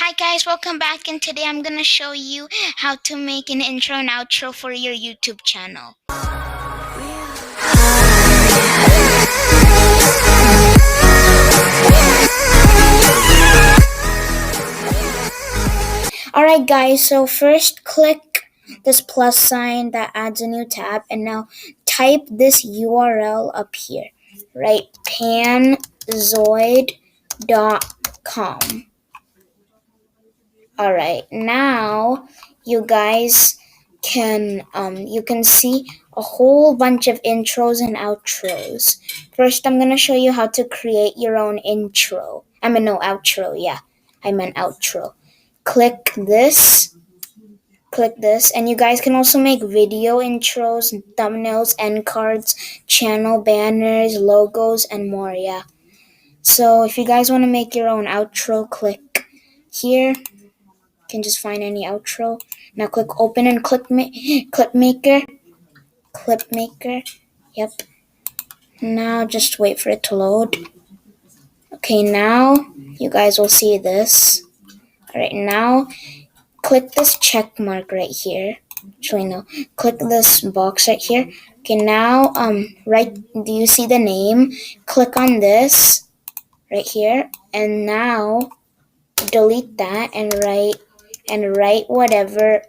Hi guys, welcome back, and today I'm gonna show you how to make an intro and outro for your YouTube channel. Alright guys, so first click this plus sign that adds a new tab, and now type this URL up here, right? panzoid.com. Alright, now you guys can see a whole bunch of intros and outros. First, I'm gonna show you how to create your own intro. Outro, yeah. I meant outro. Click this, and you guys can also make video intros, thumbnails, end cards, channel banners, logos, and more, yeah. So if you guys want to make your own outro, click here. You can just find any outro. Now click open in Clipmaker. Yep. Now just wait for it to load. Okay, now you guys will see this. Alright, now click this check mark right here. Actually, no. Click this box right here. Okay, now do you see the name? Click on this right here, and now delete that and write whatever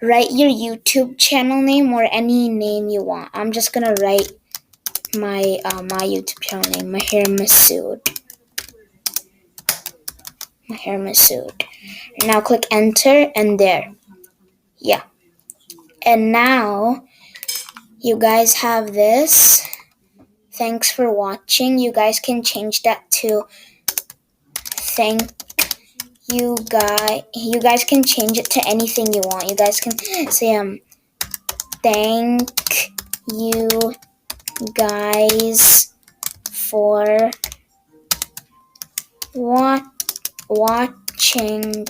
write your YouTube channel name or any name you want. I'm just gonna write my YouTube channel name, Maher Masood. Now click enter, and there. Yeah. And now you guys have this. Thanks for watching. You guys can change that to thank you guys. You guys can change it to anything you want. You guys can say thank you guys for watching.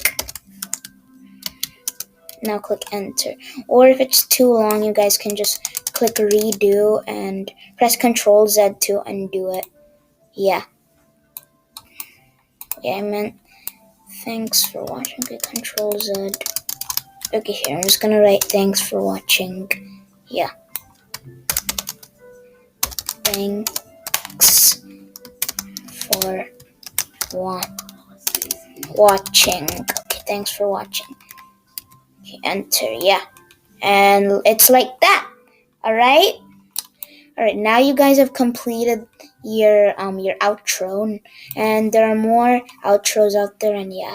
Now click enter. Or if it's too long, you guys can just click redo and press Ctrl Z to undo it. Yeah. Yeah, I meant thanks for watching. Okay, Ctrl Z. Okay, here, I'm just gonna write thanks for watching. Yeah. Thanks for watching. Okay, thanks for watching. Okay, enter, yeah. And it's like that. Alright? Alright, now you guys have completed your outro, and there are more outros out there, and yeah.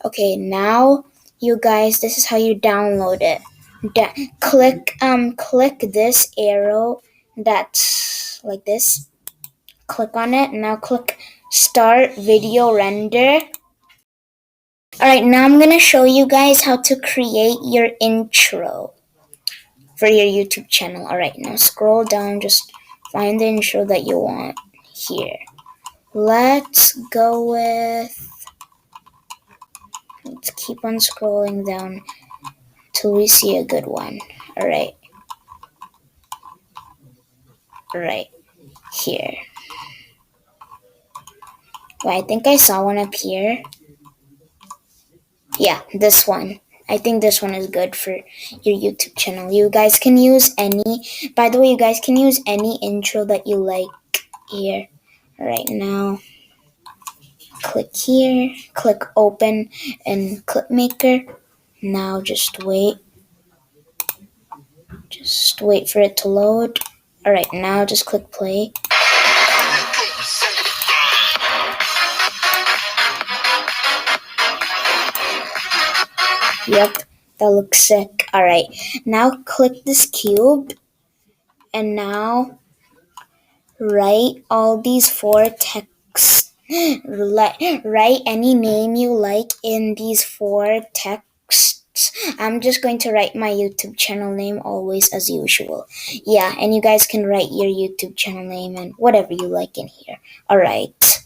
Okay, now you guys, this is how you download it. Click this arrow that's like this. Click on it. Now click start video render. Alright, now I'm gonna show you guys how to create your intro for your YouTube channel. Alright, now scroll down, just find the intro that you want here. Let's keep on scrolling down till we see a good one. Alright, here. Well, I think I saw one up here. Yeah, this one. I think this one is good for your YouTube channel. You guys can use by the way, you guys can use any intro that you like here. Right now, click here, click open in Clipmaker. Now just wait for it to load. Alright, now just click play. Yep, that looks sick. Alright, now click this cube, and now write all these 4 texts. Write any name you like in these 4 texts. I'm just going to write my YouTube channel name always as usual. Yeah, and you guys can write your YouTube channel name and whatever you like in here. Alright.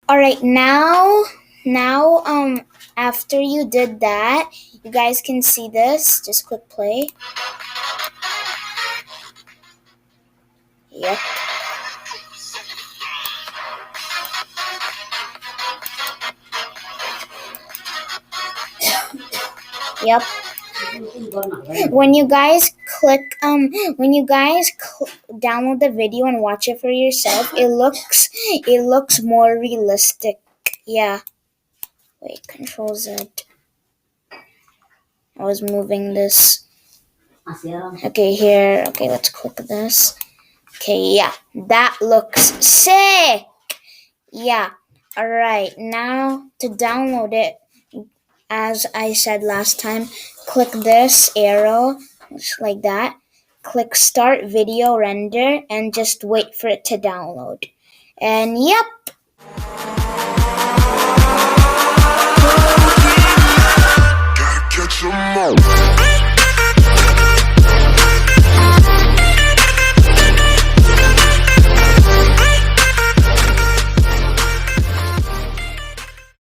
Alright, now after you did that, you guys can see this. Just click play. Yep. Yep. When you guys download the video and watch it for yourself, it looks more realistic. Yeah. Wait, Control Z. I was moving this. Okay, here. Okay, let's click this. Okay, yeah, that looks sick. Yeah. All right. Now to download it, as I said last time, click this arrow, just like that. Click Start Video Render and just wait for it to download. And yep. Gotta catch 'em all.